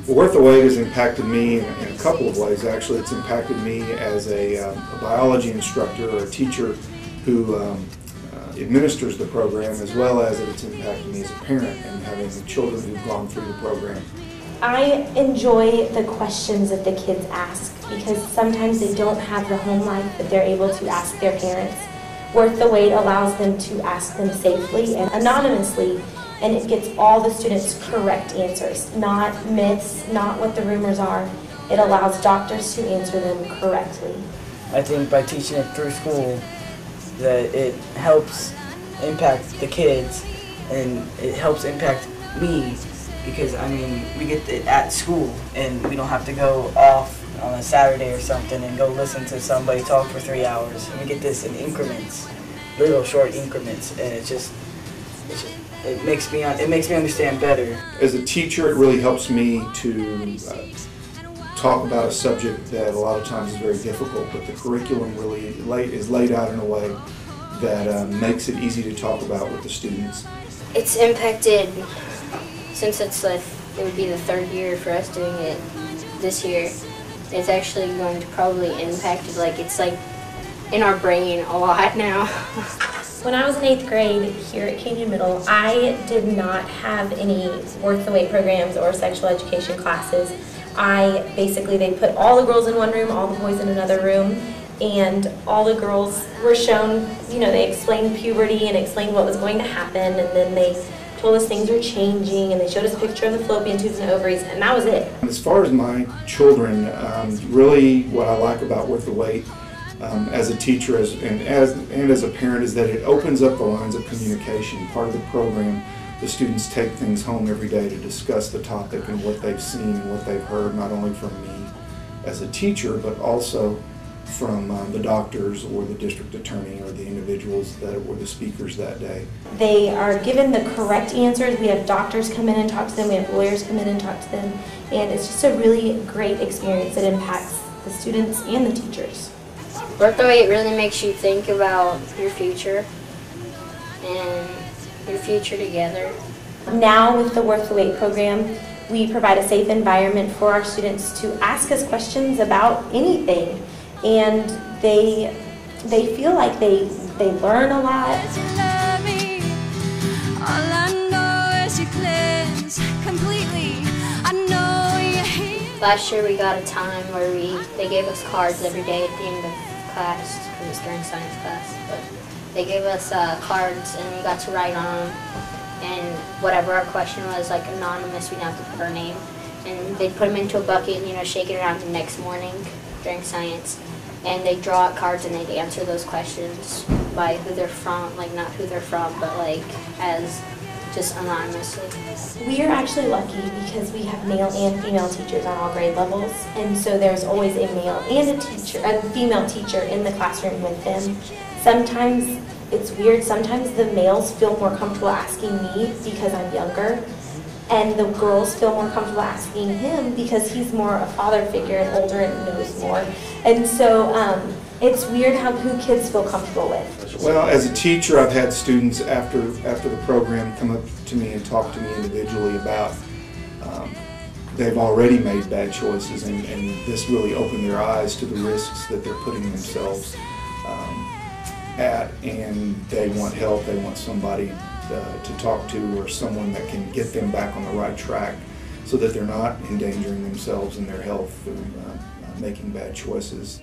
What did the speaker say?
Worth the Wait has impacted me in a couple of ways. Actually, it's impacted me as a biology instructor or a teacher who administers the program, as well as it's impacted me as a parent and having children who've gone through the program. I enjoy the questions that the kids ask because sometimes they don't have the home life that they're able to ask their parents. Worth the Wait allows them to ask them safely and anonymously, and it gets all the students correct answers, not myths, not what the rumors are. It allows doctors to answer them correctly. I think by teaching it through school that it helps impact the kids and it helps impact me because, I mean, we get it at school and we don't have to go off on a Saturday or something and go listen to somebody talk for 3 hours. And we get this in increments, little short increments, and it makes me understand better. As a teacher, it really helps me to talk about a subject that a lot of times is very difficult, but the curriculum really is laid out in a way that makes it easy to talk about with the students. It's impacted, since it would be the 3rd year for us doing it this year, it's actually going to probably impact it, it's in our brain a lot now. When I was in 8th grade here at Canyon Middle, I did not have any Worth the Wait programs or sexual education classes. They put all the girls in one room, all the boys in another room, and all the girls were shown, they explained puberty and explained what was going to happen, and then they told us things were changing, and they showed us a picture of the fallopian tubes and ovaries, and that was it. As far as my children, really what I like about Worth the Wait as a teacher and as a parent is that it opens up the lines of communication. Part of the program, the students take things home every day to discuss the topic and what they've seen and what they've heard, not only from me as a teacher, but also from the doctors or the district attorney or the individuals that were the speakers that day. They are given the correct answers. We have doctors come in and talk to them. We have lawyers come in and talk to them. And it's just a really great experience that impacts the students and the teachers. Worth the Wait really makes you think about your future and your future together. Now with the Worth the Wait program, we provide a safe environment for our students to ask us questions about anything. And they feel like they learn a lot. Last year we got a time where they gave us cards every day at the end of class. It was during science class, but they gave us cards and we got to write on them. And whatever our question was, anonymous, we didn't have to put our name. And they'd put them into a bucket and shake it around the next morning during science. And they draw out cards and they'd answer those questions by who they're from, not who they're from, but as just anonymously. We are actually lucky because we have male and female teachers on all grade levels, and so there's always a male and a female teacher in the classroom with them. Sometimes it's weird, sometimes the males feel more comfortable asking me because I'm younger, and the girls feel more comfortable asking him because he's more a father figure and older and knows more. And so it's weird who kids feel comfortable with. Well, as a teacher, I've had students after the program come up to me and talk to me individually about they've already made bad choices, and this really opened their eyes to the risks that they're putting themselves at, and they want help, they want somebody to talk to or someone that can get them back on the right track so that they're not endangering themselves and their health through making bad choices.